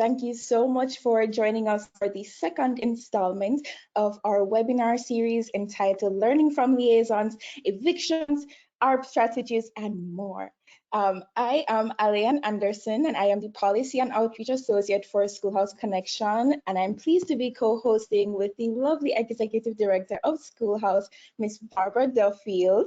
Thank you so much for joining us for the second installment of our webinar series entitled Learning from Liaisons, Evictions, ARP Strategies, and more. I am Alian Anderson, and I am the Policy and Outreach Associate for Schoolhouse Connection, and I'm pleased to be co-hosting with the lovely Executive Director of Schoolhouse, Ms. Barbara Duffield.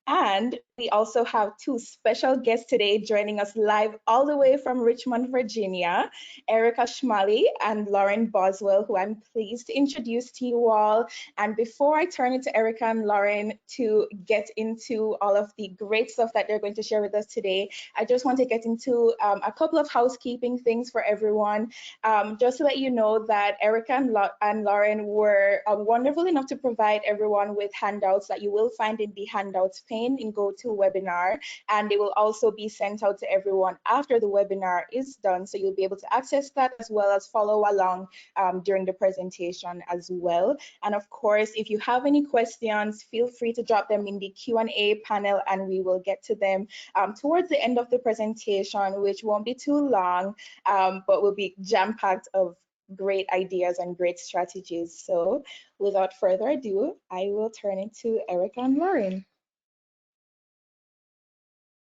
And we also have two special guests today joining us live all the way from Richmond, Virginia, Erica Schmally and Lauren Boswell, who I'm pleased to introduce to you all. And before I turn it to Erica and Lauren to get into all of the great stuff that they're going to share with us today, I just want to get into a couple of housekeeping things for everyone. Just to let you know that Erica and Lauren were wonderful enough to provide everyone with handouts that you will find in the handouts pane in GoToWebinar, and they will also be sent out to everyone after the webinar is done, so you'll be able to access that as well as follow along during the presentation as well. And of course, if you have any questions, feel free to drop them in the Q&A panel and we will get to them towards the end of the presentation, which won't be too long, but will be jam-packed of great ideas and great strategies. So without further ado, I will turn it to Erica and Lauren.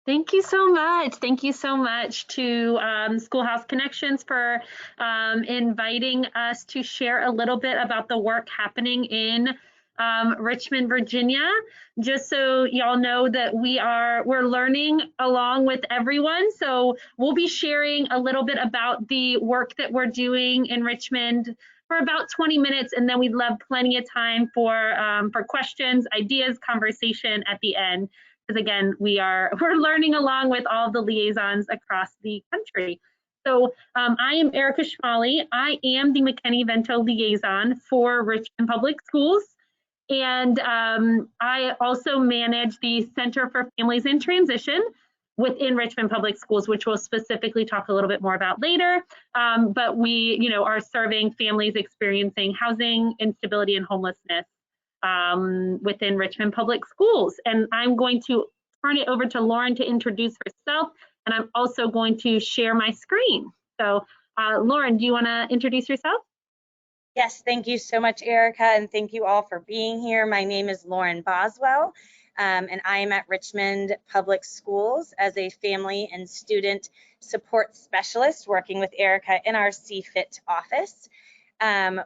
Thank you so much. Thank you so much to Schoolhouse Connections for inviting us to share a little bit about the work happening in Richmond, Virginia. Just so y'all know that we're learning along with everyone. So we'll be sharing a little bit about the work that we're doing in Richmond for about 20 minutes, and then we'd love plenty of time for questions, ideas, conversation at the end. Because again, we're learning along with all the liaisons across the country. So I am Erica Schmally. I am the McKinney-Vento liaison for Richmond Public Schools. And I also manage the Center for Families in Transition within Richmond Public Schools, which we'll specifically talk a little bit more about later. But we are serving families experiencing housing instability and homelessness within Richmond Public Schools. And I'm going to turn it over to Lauren to introduce herself, and I'm also going to share my screen. So Lauren, do you want to introduce yourself? Yes, thank you so much, Erica, and thank you all for being here. My name is Lauren Boswell, and I am at Richmond Public Schools as a family and student support specialist working with Erica in our CFIT office.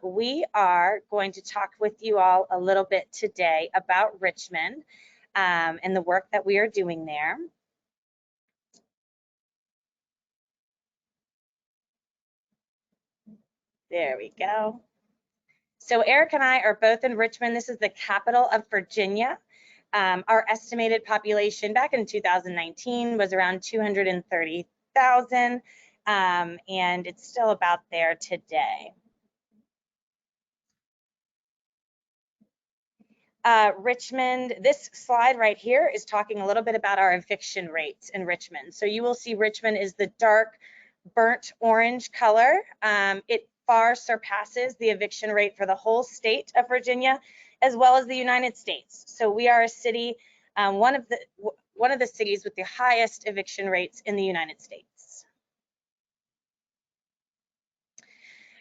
We are going to talk with you all a little bit today about Richmond and the work that we are doing there. There we go. So Eric and I are both in Richmond. This is the capital of Virginia. Our estimated population back in 2019 was around 230,000, and it's still about there today. Richmond, this slide right here is talking a little bit about our eviction rates in Richmond. So you will see Richmond is the dark burnt orange color. It far surpasses the eviction rate for the whole state of Virginia, as well as the United States. So we are a city, one of the cities with the highest eviction rates in the United States.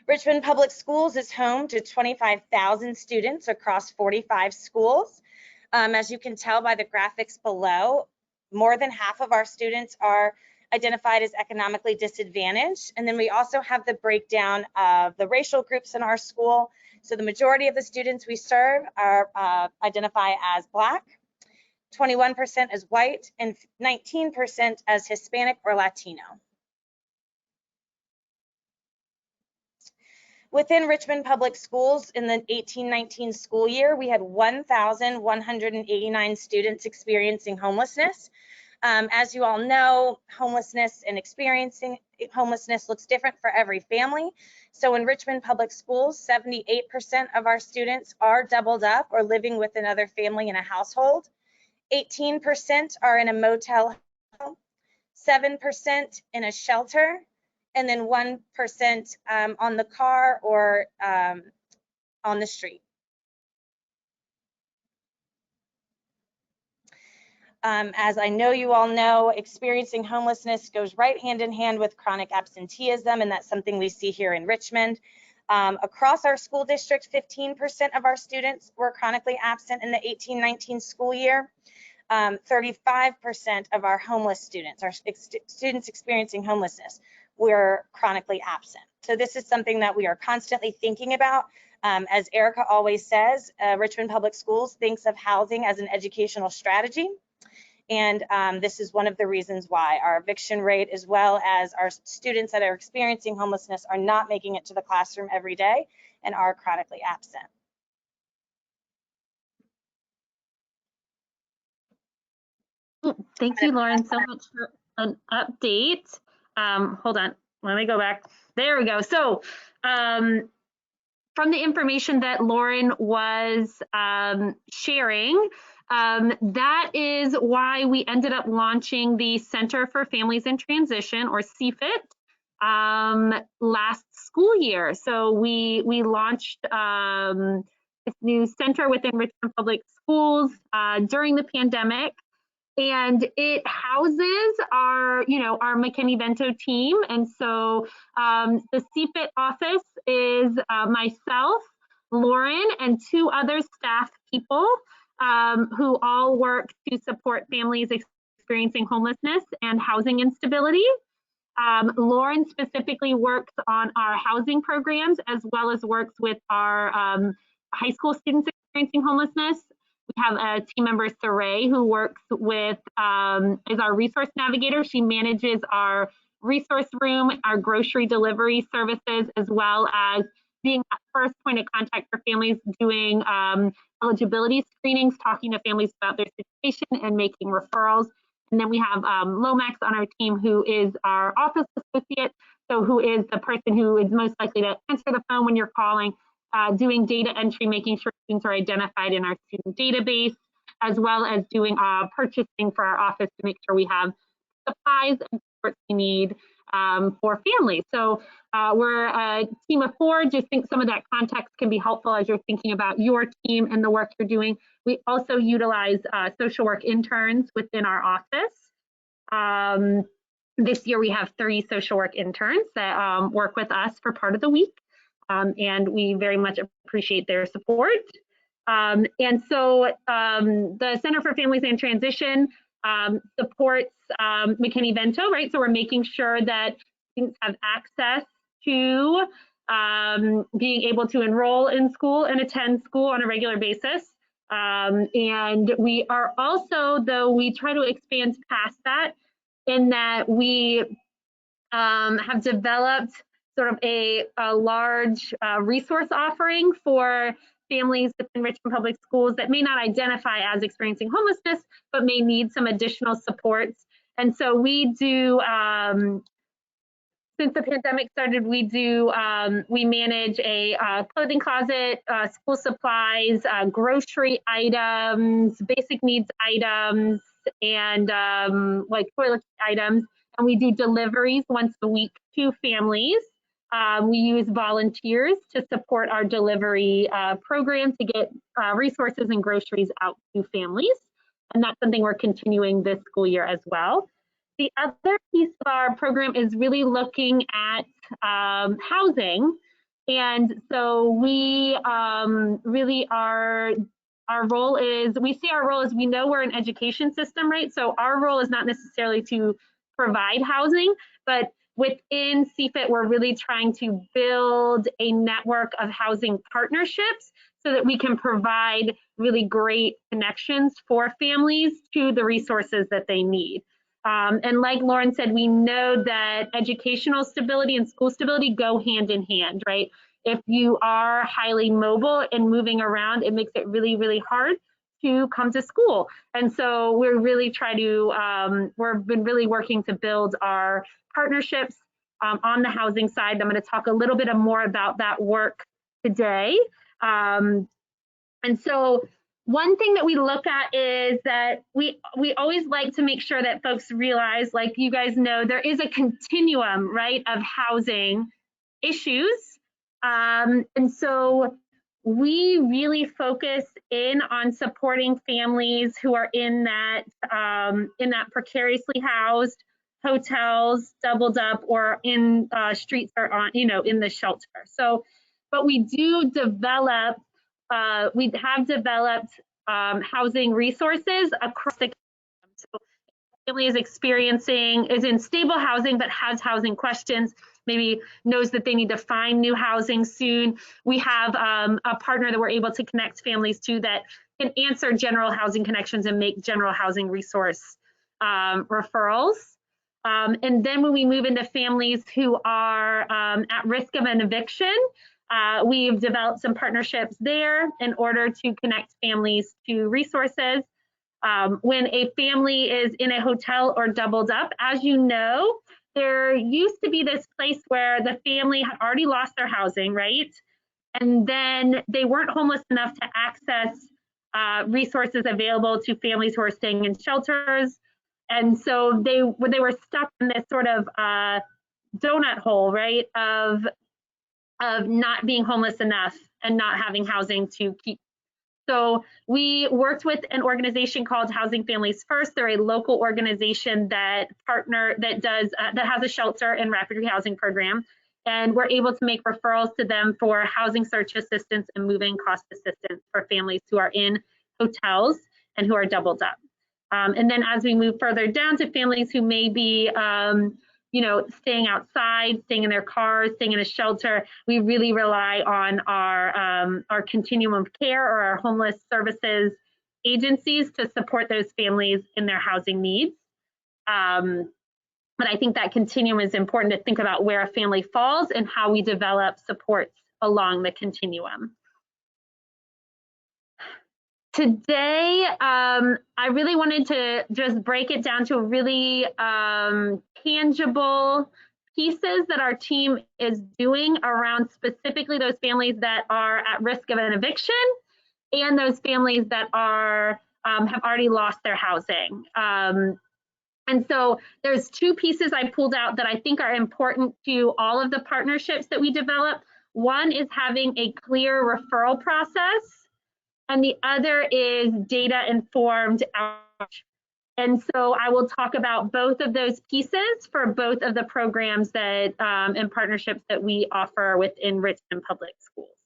Richmond Public Schools is home to 25,000 students across 45 schools. As you can tell by the graphics below, more than half of our students are identified as economically disadvantaged. And then we also have the breakdown of the racial groups in our school. So the majority of the students we serve are identify as Black, 21% as white, and 19% as Hispanic or Latino. Within Richmond Public Schools in the 18-19 school year, we had 1,189 students experiencing homelessness. As you all know, homelessness and experiencing homelessness looks different for every family. So in Richmond Public Schools, 78% of our students are doubled up or living with another family in a household. 18% are in a motel home, 7% in a shelter, and then 1% on the car or on the street. As I know you all know, experiencing homelessness goes right hand in hand with chronic absenteeism, and that's something we see here in Richmond. Across our school district, 15% of our students were chronically absent in the 18-19 school year. 35% of our homeless students, our students experiencing homelessness, were chronically absent. So this is something that we are constantly thinking about. As Erica always says, Richmond Public Schools thinks of housing as an educational strategy. And this is one of the reasons why our eviction rate, as well as our students that are experiencing homelessness, are not making it to the classroom every day and are chronically absent. Thank you, Lauren, so much for an update. Hold on, let me go back. There we go. So from the information that Lauren was sharing, that is why we ended up launching the Center for Families in Transition, or CFIT, last school year. So we launched this new center within Richmond Public Schools during the pandemic. And it houses our McKinney-Vento team. And so the CFIT office is myself, Lauren, and 2 other staff people who all work to support families experiencing homelessness and housing instability. Lauren specifically works on our housing programs, as well as works with our high school students experiencing homelessness. We have a team member, Saray, who works with, is our resource navigator. She manages our resource room, our grocery delivery services, as well as being that first point of contact for families, doing eligibility screenings, talking to families about their situation and making referrals. And then we have Lomax on our team, who is our office associate, so who is the person who is most likely to answer the phone when you're calling, doing data entry, making sure students are identified in our student database, as well as doing purchasing for our office to make sure we have supplies and support we need for families. So we're a team of 4. Just think some of that context can be helpful as you're thinking about your team and the work you're doing. We also utilize social work interns within our office. This year we have 3 social work interns that work with us for part of the week. And we very much appreciate their support. And so the Center for Families in Transition supports McKinney-Vento, right? So we're making sure that students have access to being able to enroll in school and attend school on a regular basis. And we are also, though we try to expand past that, in that we have developed sort of a large resource offering for families within Richmond Public Schools that may not identify as experiencing homelessness, but may need some additional supports. And so we do, since the pandemic started, we manage a clothing closet, school supplies, grocery items, basic needs items, and like toiletry items. And we do deliveries once a week to families. We use volunteers to support our delivery program to get resources and groceries out to families. And that's something we're continuing this school year as well. The other piece of our program is really looking at housing. And so we really our role is, we see our role as, we know we're an education system, right? So our role is not necessarily to provide housing, but within CFIT, we're really trying to build a network of housing partnerships so that we can provide really great connections for families to the resources that they need. And like Lauren said, we know that educational stability and school stability go hand in hand, right? If you are highly mobile and moving around, it makes it really, really hard to come to school. And so we're really trying to, we've been really working to build our partnerships on the housing side. I'm going to talk a little bit more about that work today. And so one thing that we look at is that we always like to make sure that folks realize, like you guys know, there is a continuum, right, of housing issues. And so we really focus in on supporting families who are in that precariously housed, hotels, doubled up, or in streets or on, in the shelter. So, but we do develop, we have developed housing resources across the continuum. So family is in stable housing but has housing questions, maybe knows that they need to find new housing soon. We have a partner that we're able to connect families to that can answer general housing connections and make general housing resource referrals. And then when we move into families who are at risk of an eviction, we've developed some partnerships there in order to connect families to resources. When a family is in a hotel or doubled up, as you know, there used to be this place where the family had already lost their housing, right? And then they weren't homeless enough to access resources available to families who are staying in shelters. And so they were stuck in this sort of donut hole, right, of not being homeless enough and not having housing to keep. So we worked with an organization called Housing Families First. They're a local organization that has a shelter and rapid rehousing program. And we're able to make referrals to them for housing search assistance and moving cost assistance for families who are in hotels and who are doubled up. And then as we move further down to families who may be staying outside, staying in their cars, staying in a shelter, we really rely on our Continuum of Care or our homeless services agencies to support those families in their housing needs. But I think that continuum is important to think about where a family falls and how we develop supports along the continuum. Today, I really wanted to just break it down to really tangible pieces that our team is doing around specifically those families that are at risk of an eviction and those families that are have already lost their housing. And so there's two pieces I pulled out that I think are important to all of the partnerships that we develop. One is having a clear referral process, and the other is data-informed outreach. And so I will talk about both of those pieces for both of the programs that and partnerships that we offer within Richmond Public Schools.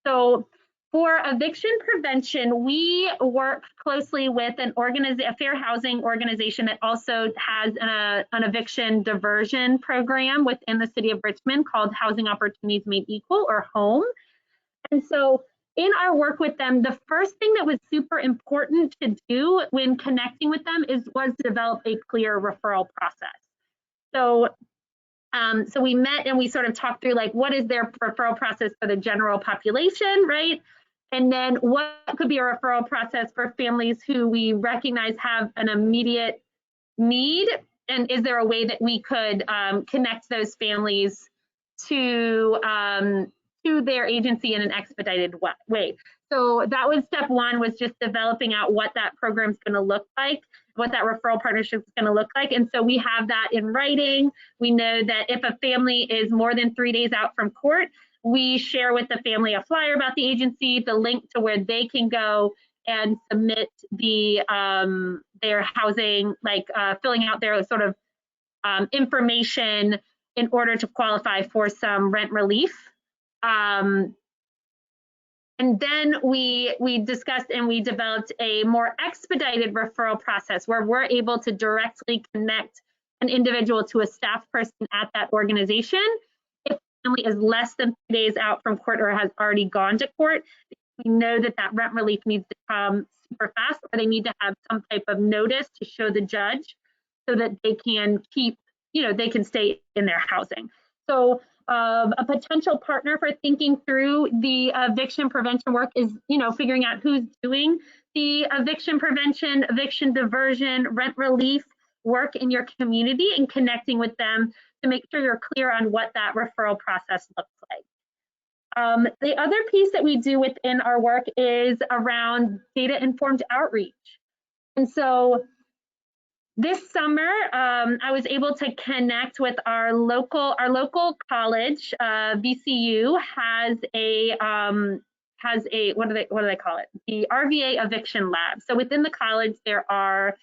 So for eviction prevention, we work closely with a fair housing organization that also has an eviction diversion program within the city of Richmond called Housing Opportunities Made Equal, or HOME. And so in our work with them, the first thing that was super important to do when connecting with them was to develop a clear referral process. So we met and we sort of talked through, like, what is their referral process for the general population, right? And then what could be a referral process for families who we recognize have an immediate need? And is there a way that we could connect those families to their agency in an expedited way? So that was step one, was just developing out what that program's going to look like, what that referral partnership is going to look like. And so we have that in writing. We know that if a family is more than 3 days out from court, we share with the family a flyer about the agency, the link to where they can go and submit their housing, like filling out their sort of information in order to qualify for some rent relief. And then we discussed and we developed a more expedited referral process where we're able to directly connect an individual to a staff person at that organization. If the family is less than 3 days out from court or has already gone to court, we know that that rent relief needs to come super fast, or they need to have some type of notice to show the judge so that they can keep, they can stay in their housing. So a potential partner for thinking through the eviction prevention work is, figuring out who's doing the eviction prevention, eviction diversion, rent relief work in your community and connecting with them to make sure you're clear on what that referral process looks like. The other piece that we do within our work is around data-informed outreach. And so this summer, I was able to connect with our local college. VCU has has a, what do they call it? The RVA Eviction Lab. So within the college, there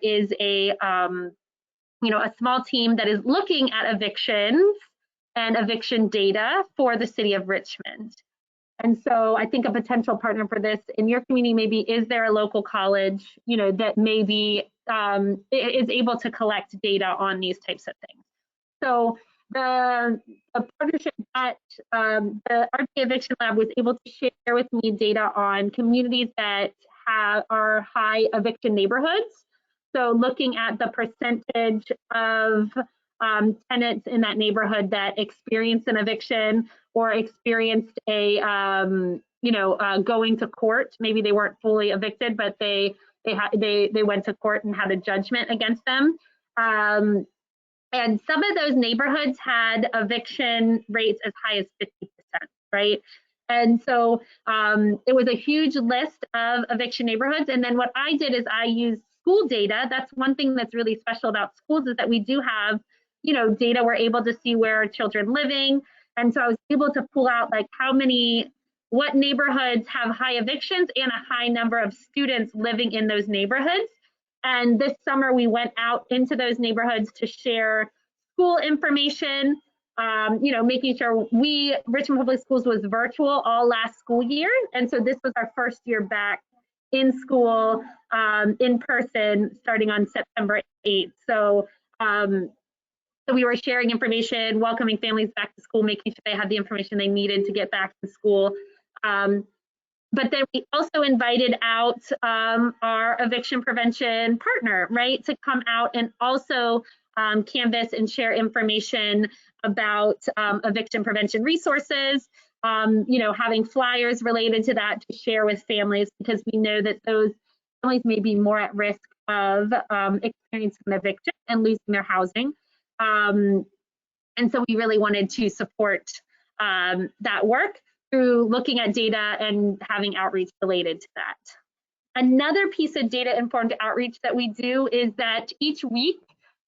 is a, a small team that is looking at evictions and eviction data for the city of Richmond. And so I think a potential partner for this in your community maybe is there a local college, that maybe is able to collect data on these types of things. So the partnership that the RVA Eviction Lab was able to share with me data on communities that are high eviction neighborhoods. So looking at the percentage of tenants in that neighborhood that experienced an eviction or experienced a, going to court. Maybe they weren't fully evicted, but they went to court and had a judgment against them. And some of those neighborhoods had eviction rates as high as 50%, right? And so it was a huge list of eviction neighborhoods. And then what I did is I used school data. That's one thing that's really special about schools is that we do have, data. We're able to see where are children living. And so I was able to pull out like what neighborhoods have high evictions and a high number of students living in those neighborhoods. And this summer we went out into those neighborhoods to share school information, making sure Richmond Public Schools was virtual all last school year. And so this was our first year back in school, in person, starting on September 8th. So, so we were sharing information, welcoming families back to school, making sure they had the information they needed to get back to school. But then we also invited out our eviction prevention partner, right, to come out and also canvass and share information about eviction prevention resources, having flyers related to that to share with families, because we know that those families may be more at risk of experiencing an eviction and losing their housing. And so we really wanted to support that work through looking at data and having outreach related to that. Another piece of data-informed outreach that we do is that each week,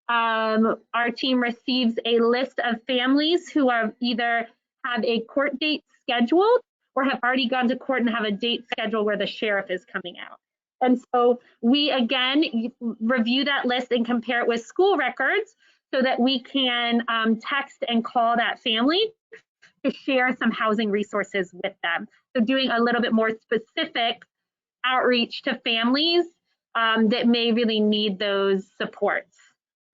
our team receives a list of families who are either have a court date scheduled or have already gone to court and have a date scheduled where the sheriff is coming out. And so we, again, review that list and compare it with school records so that we can text and call that family to share some housing resources with them. So doing a little bit more specific outreach to families that may really need those supports.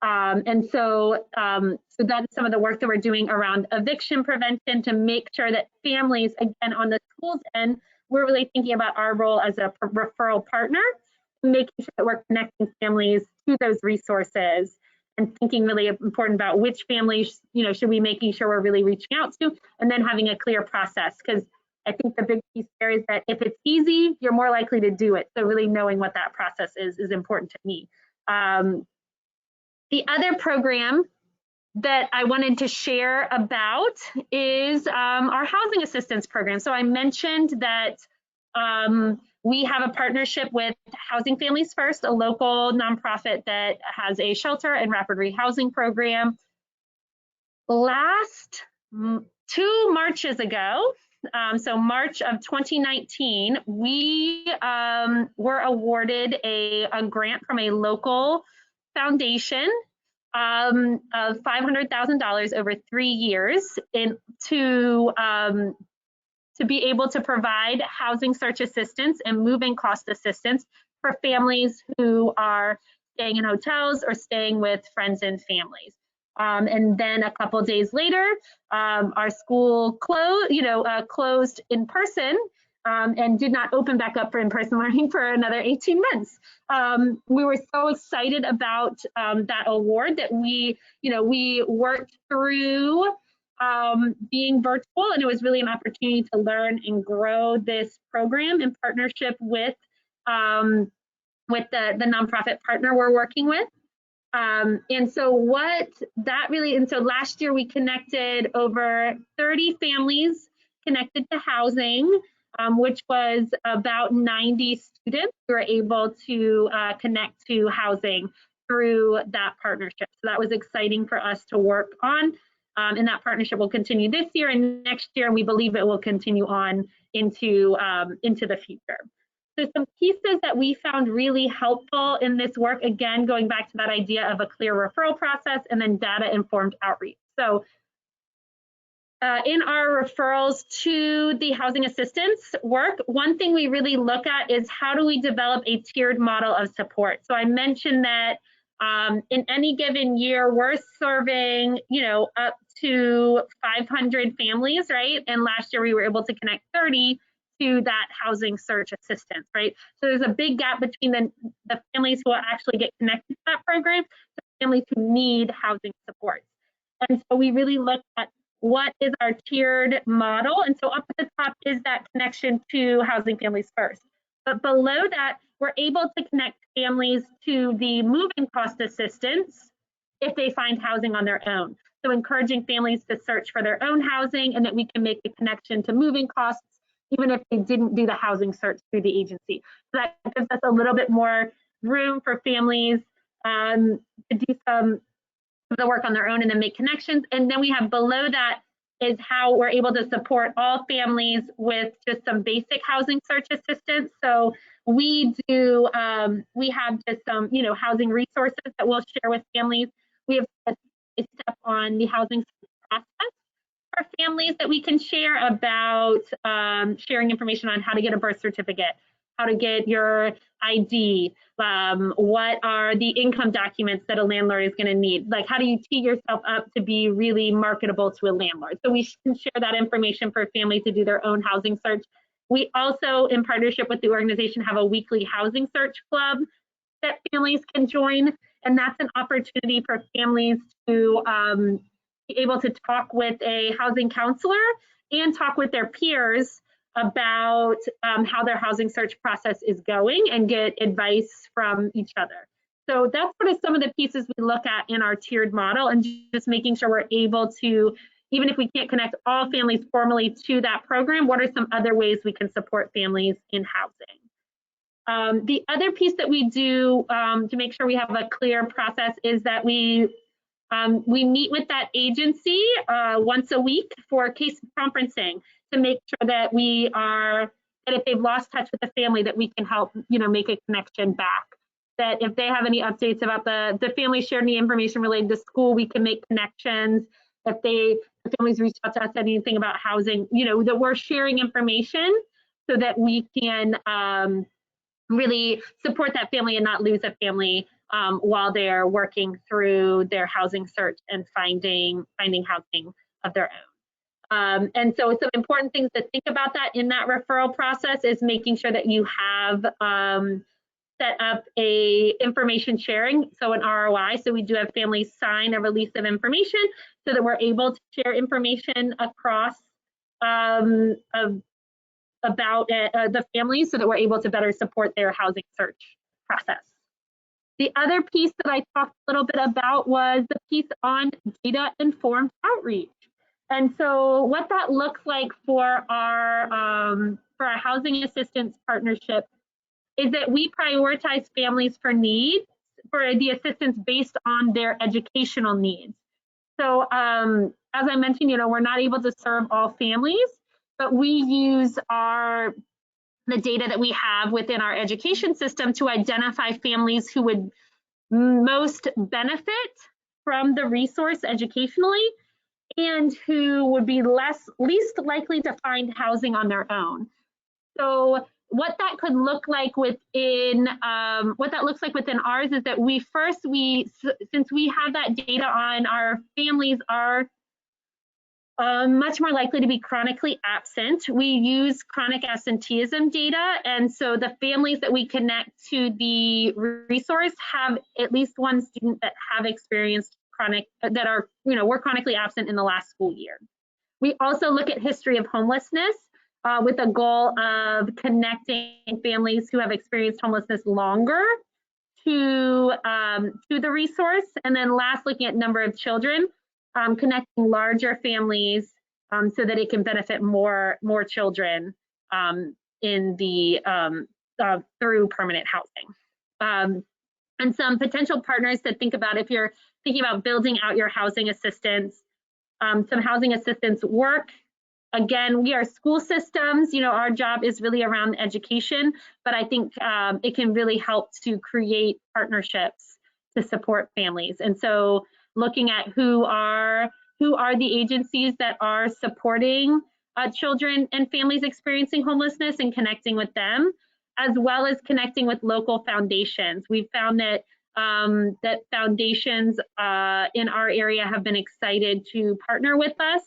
And so that's some of the work that we're doing around eviction prevention to make sure that families, again, on the school's end, we're really thinking about our role as a referral partner, making sure that we're connecting families to those resources and thinking really important about which families, should we making sure we're really reaching out to, and then having a clear process. Because I think the big piece there is that if it's easy, you're more likely to do it. So really knowing what that process is important to me. The other program that I wanted to share about is our housing assistance program. So I mentioned that we have a partnership with Housing Families First, a local nonprofit that has a shelter and rapid rehousing program. Last 2 Marches ago, so March of 2019, we were awarded a grant from a local foundation of $500,000 over 3 years to be able to provide housing search assistance and moving cost assistance for families who are staying in hotels or staying with friends and families. And then a couple days later, our school closed in person and did not open back up for in-person learning for another 18 months. We were so excited about that award that we worked through being virtual, and it was really an opportunity to learn and grow this program in partnership with the nonprofit partner we're working with. And so last year we connected over 30 families connected to housing, which was about 90 students who were able to connect to housing through that partnership. So that was exciting for us to work on. and that partnership will continue this year and next year, and we believe it will continue on into the future. So some pieces that we found really helpful in this work, again, going back to that idea of a clear referral process and then data-informed outreach. So in our referrals to the housing assistance work, one thing we really look at is how do we develop a tiered model of support. So I mentioned that in any given year, we're serving, up to 500 families, right? And last year we were able to connect 30 to that housing search assistance, right? So there's a big gap between the families who will actually get connected to that program, the families who need housing support. And so we really look at what is our tiered model. And so up at the top is that connection to Housing Families First. But below that, we're able to connect families to the moving cost assistance if they find housing on their own. So encouraging families to search for their own housing, and that we can make a connection to moving costs, even if they didn't do the housing search through the agency. So that gives us a little bit more room for families to do some of the work on their own and then make connections. And then we have below that is how we're able to support all families with just some basic housing search assistance. So we do, we have just some, housing resources that we'll share with families. We have a step on the housing process for families that we can share about sharing information on how to get a birth certificate, how to get your ID, what are the income documents that a landlord is going to need, like how do you tee yourself up to be really marketable to a landlord. So we can share that information for families to do their own housing search. We also, in partnership with the organization, have a weekly housing search club that families can join, and that's an opportunity for families to be able to talk with a housing counselor and talk with their peers about how their housing search process is going and get advice from each other. So that's sort of some of the pieces we look at in our tiered model, and just making sure we're able to, even if we can't connect all families formally to that program, what are some other ways we can support families in housing? The other piece that we do to make sure we have a clear process is that we meet with that agency once a week for case conferencing, to make sure that that if they've lost touch with the family, that we can help, make a connection back. That if they have any updates about the family shared any information related to school, we can make connections. If the families reach out to us anything about housing, that we're sharing information so that we can really support that family and not lose a family while they're working through their housing search and finding housing of their own. And so some important things to think about that in that referral process is making sure that you have set up a information sharing, so an ROI. So we do have families sign a release of information so that we're able to share information across about the families, so that we're able to better support their housing search process. The other piece that I talked a little bit about was the piece on data-informed outreach. And so what that looks like for our housing assistance partnership is that we prioritize families for needs, for the assistance based on their educational needs. So as I mentioned, we're not able to serve all families, but we use the data that we have within our education system to identify families who would most benefit from the resource educationally, and who would be least likely to find housing on their own. So what that could look like within ours is that since we have that data on our families are much more likely to be chronically absent, we use chronic absenteeism data, and so the families that we connect to the resource have at least one student that have experienced were chronically absent in the last school year. We also look at history of homelessness with a goal of connecting families who have experienced homelessness longer to the resource. And then last, looking at number of children, connecting larger families so that it can benefit more children in through permanent housing. And some potential partners to think about if you're thinking about building out your housing assistance some housing assistance work. Again, we are school systems, our job is really around education, but I think it can really help to create partnerships to support families. And so looking at who are the agencies that are supporting children and families experiencing homelessness and connecting with them, as well as connecting with local foundations. We've found that that foundations in our area have been excited to partner with us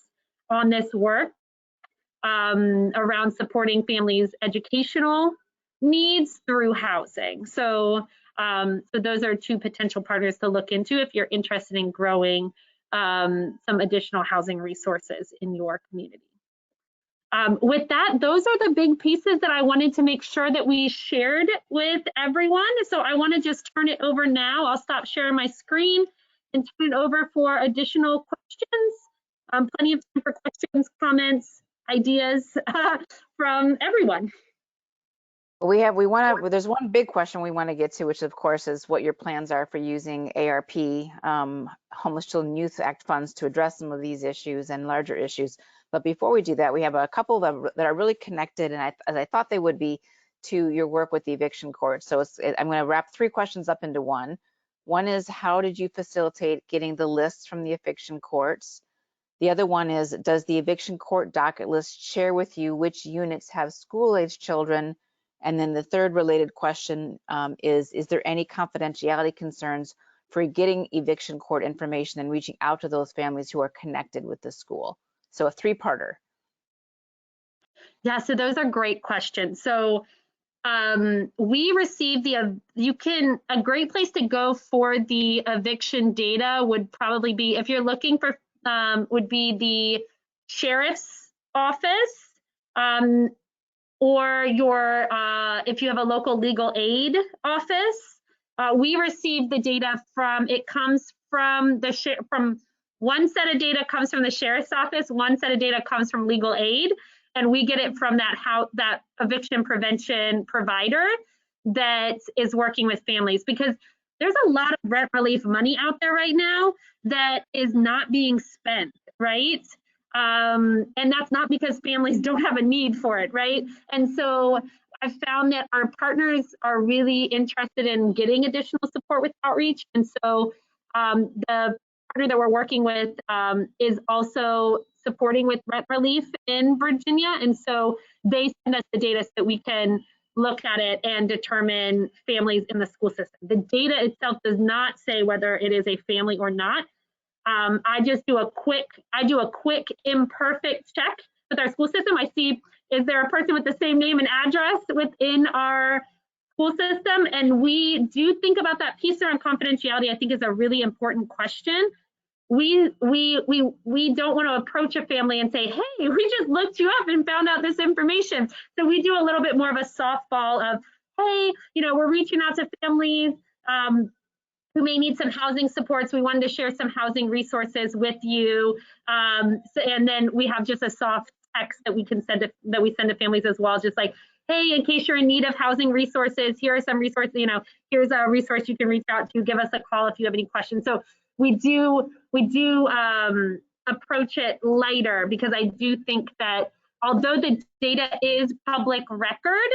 on this work around supporting families' educational needs through housing. So those are two potential partners to look into if you're interested in growing some additional housing resources in your community. With that, those are the big pieces that I wanted to make sure that we shared with everyone. So I want to just turn it over now. I'll stop sharing my screen and turn it over for additional questions. Plenty of time for questions, comments, ideas from everyone. There's one big question we want to get to, which of course is what your plans are for using ARP, Homeless Children and Youth Act funds to address some of these issues and larger issues. But before we do that, we have a couple that are really connected, and as I thought they would be, to your work with the eviction court. So I'm going to wrap 3 questions up into one. One is, how did you facilitate getting the lists from the eviction courts? The other one is, does the eviction court docket list share with you which units have school-age children? And then the third related question is there any confidentiality concerns for getting eviction court information and reaching out to those families who are connected with the school? So a 3-parter. Yeah, so those are great questions. So we received a great place to go for the eviction data would probably be, if you're looking for, would be the sheriff's office, or if you have a local legal aid office. We receive the data from one set of data comes from the sheriff's office, one set of data comes from legal aid, and we get it from that eviction prevention provider that is working with families, because there's a lot of rent relief money out there right now that is not being spent, right? And that's not because families don't have a need for it, right? And so I've found that our partners are really interested in getting additional support with outreach. And so the partner that we're working with is also supporting with rent relief in Virginia. And so they send us the data so that we can look at it and determine families in the school system. The data itself does not say whether it is a family or not. I do a quick imperfect check with our school system. I see, is there a person with the same name and address within our school system? And we do think about that piece around confidentiality. I think is a really important question. We don't want to approach a family and say, hey, we just looked you up and found out this information. So we do a little bit more of a softball of, hey, we're reaching out to families who may need some housing supports. We wanted to share some housing resources with you. And then we have just a soft text that we send to families as well, just like, hey, in case you're in need of housing resources, here are some resources, here's a resource you can reach out to, give us a call if you have any questions. So we do approach it lighter, because I do think that although the data is public record,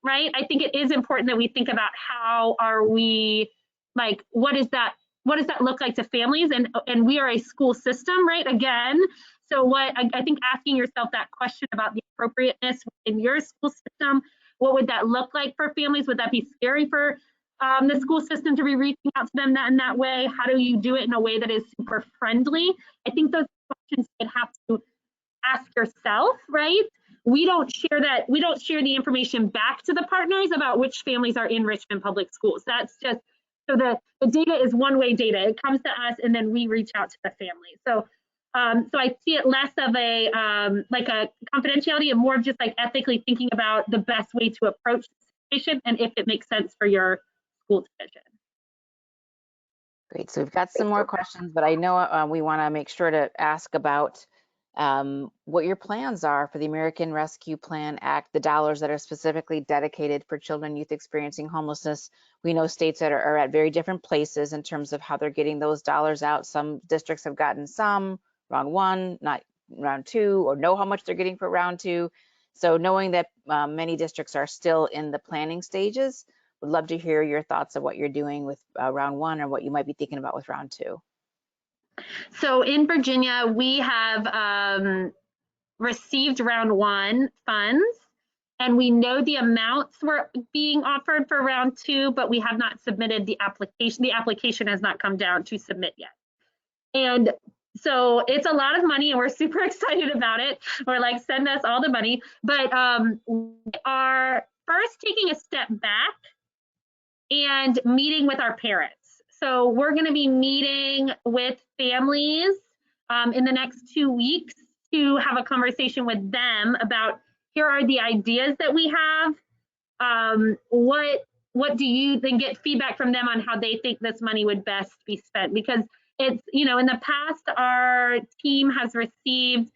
right, I think it is important that we think about how are we, like, what does that look like to families? And we are a school system, right? Again, so what I think asking yourself that question about the appropriateness in your school system, what would that look like for families? Would that be scary for the school system to be reaching out to them in that way? How do you do it in a way that is super friendly? I think those questions you have to ask yourself, right? We don't share the information back to the partners about which families are in Richmond Public Schools. That's just, so the data is one-way data. It comes to us and then we reach out to the family. So so I see it less of a like a confidentiality and more of just like ethically thinking about the best way to approach the situation and if it makes sense for your school division. Great. So we've got some more questions, but I know we want to make sure to ask about what your plans are for the American Rescue Plan Act, the dollars that are specifically dedicated for children and youth experiencing homelessness. We know states that are at very different places in terms of how they're getting those dollars out. Some districts have gotten some, round one, not round two, or know how much they're getting for round two. So knowing that many districts are still in the planning stages, would love to hear your thoughts of what you're doing with round one or what you might be thinking about with round two. So in Virginia, we have received round one funds, and we know the amounts were being offered for round two, but we have not submitted the application. The application has not come down to submit yet. And so it's a lot of money, and we're super excited about it. We're like, send us all the money. But we are first taking a step back and meeting with our parents. So we're going to be meeting with families in the next 2 weeks to have a conversation with them about, here are the ideas that we have. What do you then get feedback from them on how they think this money would best be spent? Because it's, you know, in the past, our team has received,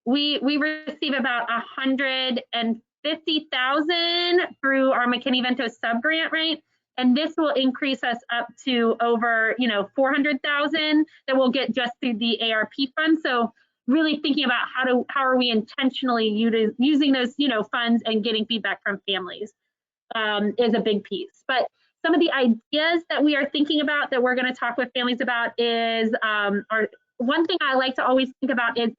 we receive about 150,000 through our McKinney-Vento subgrant, right? And this will increase us up to over, you know, 400,000 that we'll get just through the ARP fund. So really thinking about how are we intentionally using those, you know, funds and getting feedback from families is a big piece. But some of the ideas that we are thinking about that we're going to talk with families about is, one thing I like to always think about is,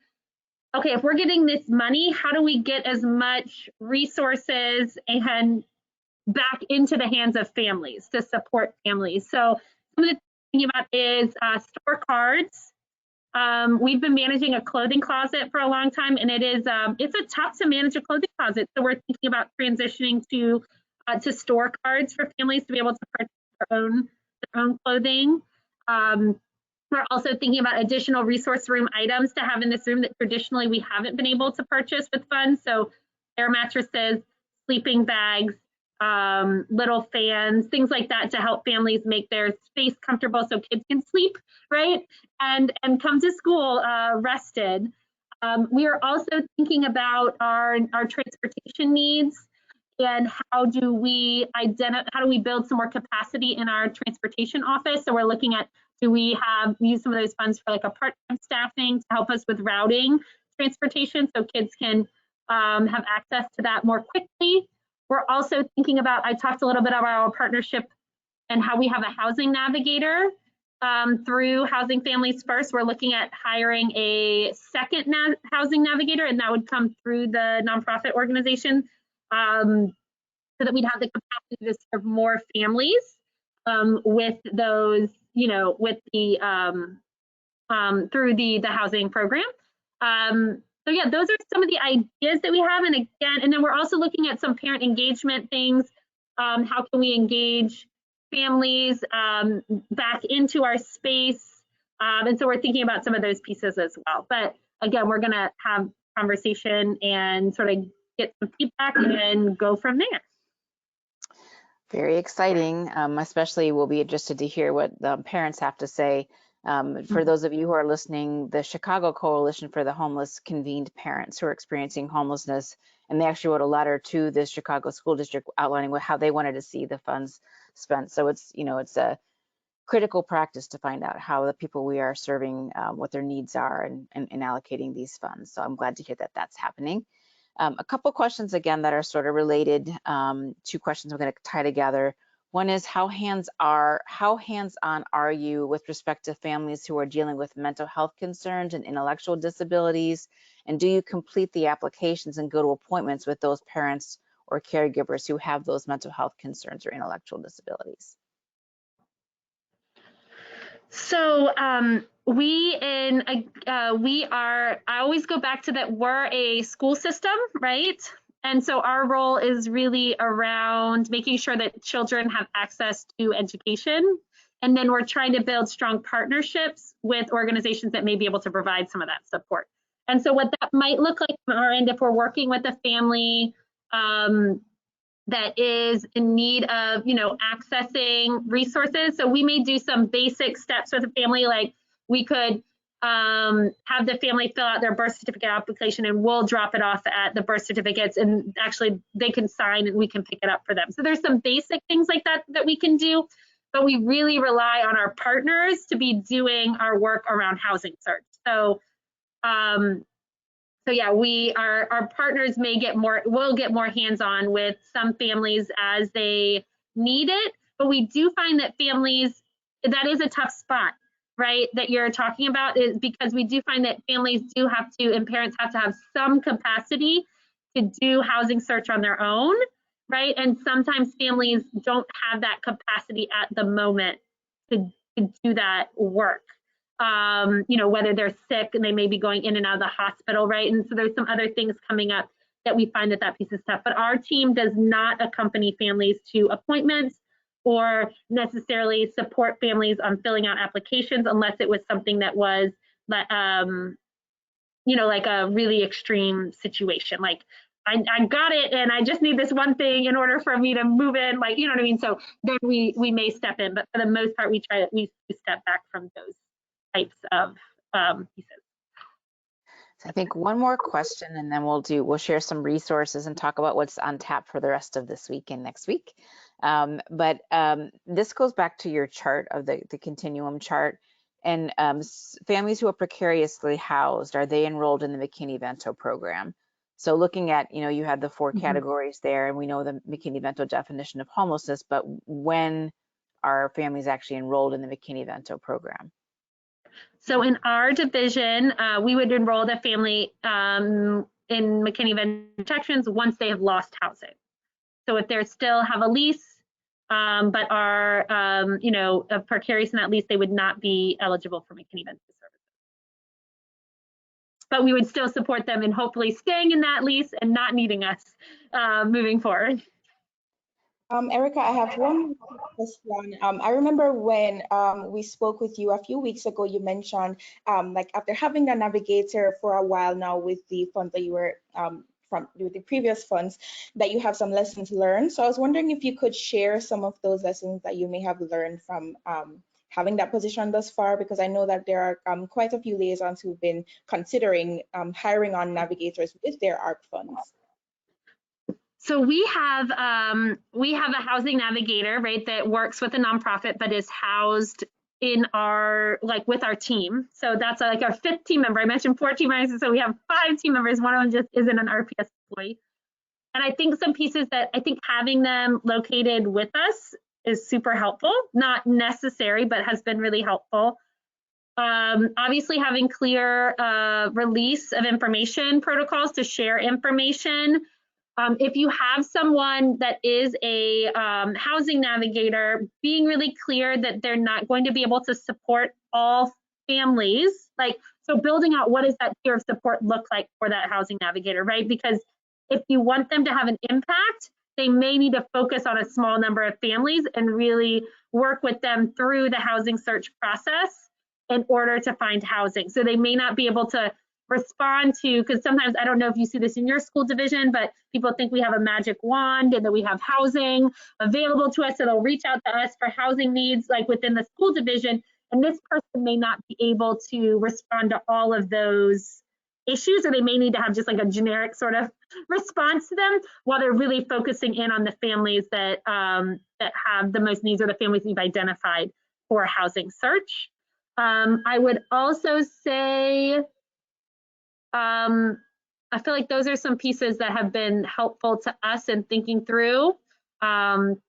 okay, if we're getting this money, how do we get as much resources and back into the hands of families to support families? So some of the thinking about is store cards. We've been managing a clothing closet for a long time, and it's a tough to manage a clothing closet. So we're thinking about transitioning to store cards for families to be able to purchase their own clothing. We're also thinking about additional resource room items to have in this room that traditionally we haven't been able to purchase with funds. So air mattresses, sleeping bags, little fans, things like that to help families make their space comfortable so kids can sleep, right? And come to school rested. We are also thinking about our transportation needs and how do we build some more capacity in our transportation office. So we're looking at, do we use some of those funds for like a part-time staffing to help us with routing transportation so kids can have access to that more quickly. We're also thinking about, I talked a little bit about our partnership and how we have a housing navigator through Housing Families First. We're looking at hiring a second housing navigator, and that would come through the nonprofit organization so that we'd have the capacity to serve more families with those, you know, with the through the housing program. So yeah, those are some of the ideas that we have. And again, and then we're also looking at some parent engagement things. How can we engage families back into our space? And so we're thinking about some of those pieces as well. But again, we're gonna have conversation and sort of get some feedback and go from there. Very exciting, especially we'll be interested to hear what the parents have to say. For those of you who are listening, the Chicago Coalition for the Homeless convened parents who are experiencing homelessness, and they actually wrote a letter to the Chicago School District outlining how they wanted to see the funds spent. So it's, you know, it's a critical practice to find out how the people we are serving, what their needs are and allocating these funds. So I'm glad to hear that that's happening. A couple questions again that are sort of related, two questions we're going to tie together. One is how hands-on are you with respect to families who are dealing with mental health concerns and intellectual disabilities? And do you complete the applications and go to appointments with those parents or caregivers who have those mental health concerns or intellectual disabilities? So I always go back to that we're a school system, right? And so our role is really around making sure that children have access to education. And then we're trying to build strong partnerships with organizations that may be able to provide some of that support. And so what that might look like on our end, if we're working with a family that is in need of, you know, accessing resources. So we may do some basic steps with a family, like we could have the family fill out their birth certificate application and we'll drop it off at the birth certificates and actually they can sign and we can pick it up for them. So there's some basic things like that that we can do, but we really rely on our partners to be doing our work around housing search. So So yeah, our partners will get more hands-on with some families as they need it, but we do find that families, that is a tough spot, right, that you're talking about, is because we do find that families do have to, and parents have to have some capacity to do housing search on their own, right? And sometimes families don't have that capacity at the moment to do that work. Whether they're sick and they may be going in and out of the hospital, right? And so there's some other things coming up that we find that piece is tough. But our team does not accompany families to appointments or necessarily support families on filling out applications unless it was something that was, like a really extreme situation. Like, I got it and I just need this one thing in order for me to move in, like, you know what I mean? So then we may step in, but for the most part, we step back from those types of pieces. So I think one more question and then we'll share some resources and talk about what's on tap for the rest of this week and next week. But this goes back to your chart of the continuum chart, and families who are precariously housed, are they enrolled in the McKinney-Vento program? So looking at, you had the 4 categories there, and we know the McKinney-Vento definition of homelessness, but when are families actually enrolled in the McKinney-Vento program? So in our division, we would enroll the family in McKinney-Vento protections once they have lost housing. So if they still have a lease, but are, precarious in that lease, they would not be eligible for McKinney-Vento services. But we would still support them in hopefully staying in that lease and not needing us moving forward. Erica, I have one question. I remember when we spoke with you a few weeks ago, you mentioned like after having the navigator for a while now with the funds that you were with the previous funds, that you have some lessons learned. So I was wondering if you could share some of those lessons that you may have learned from having that position thus far, because I know that there are quite a few liaisons who've been considering hiring on navigators with their ARP funds. So we have a housing navigator, right, that works with a nonprofit but is housed in with our team. So that's like our 5th team member. I mentioned 4 team members, so we have 5 team members. One of them just isn't an ARP employee. And I think some pieces that I think having them located with us is super helpful, not necessary, but has been really helpful. Obviously having clear release of information protocols to share information. If you have someone that is a housing navigator, being really clear that they're not going to be able to support all families, so building out what does that tier of support look like for that housing navigator, right? Because if you want them to have an impact, they may need to focus on a small number of families and really work with them through the housing search process in order to find housing. So they may not be able to respond to, because sometimes, I don't know if you see this in your school division, but people think we have a magic wand and that we have housing available to us, so they'll reach out to us for housing needs like within the school division, and this person may not be able to respond to all of those issues, or they may need to have just like a generic sort of response to them while they're really focusing in on the families that that have the most needs, or the families we've identified for a housing search. I would also say I feel like those are some pieces that have been helpful to us in thinking through. And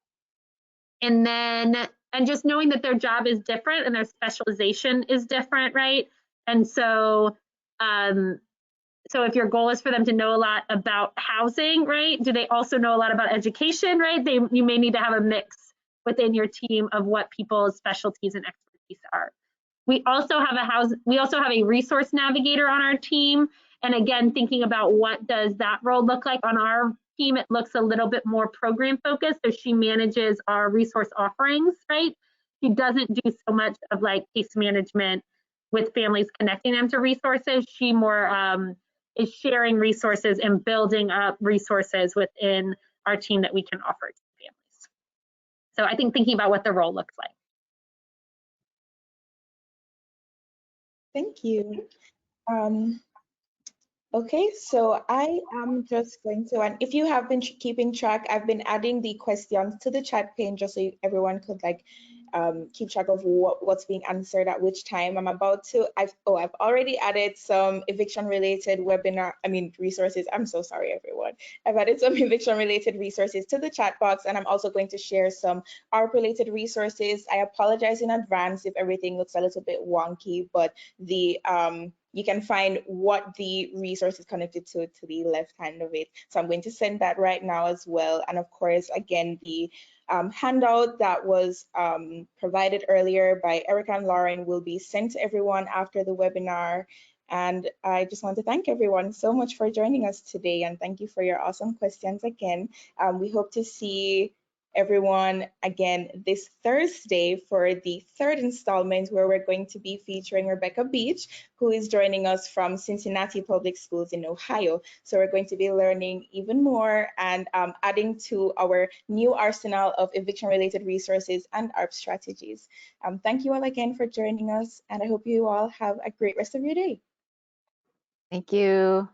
just knowing that their job is different and their specialization is different, right? And so, so if your goal is for them to know a lot about housing, right? Do they also know a lot about education, right? You may need to have a mix within your team of what people's specialties and expertise are. We also have a resource navigator on our team. And again, thinking about what does that role look like on our team, it looks a little bit more program focused. So she manages our resource offerings, right? She doesn't do so much of like case management with families, connecting them to resources. She more is sharing resources and building up resources within our team that we can offer to families. So I think thinking about what the role looks like. Thank you. Okay, so I am just going to, and if you have been keeping track, I've been adding the questions to the chat pane just so everyone could like keep track of what's being answered at which time. I've already added some eviction related resources. I'm so sorry, everyone. I've added some eviction related resources to the chat box, and I'm also going to share some ARP related resources. I apologize in advance if everything looks a little bit wonky, but you can find what the resource is connected to the left hand of it. So I'm going to send that right now as well. And of course, again, the handout that was provided earlier by Erica and Lauren will be sent to everyone after the webinar. And I just want to thank everyone so much for joining us today, and thank you for your awesome questions again. We hope to see everyone again this Thursday for the third installment, where we're going to be featuring Rebecca Beach, who is joining us from Cincinnati Public Schools in Ohio. So we're going to be learning even more and adding to our new arsenal of eviction-related resources and ARP strategies. Thank you all again for joining us, and I hope you all have a great rest of your day. Thank you.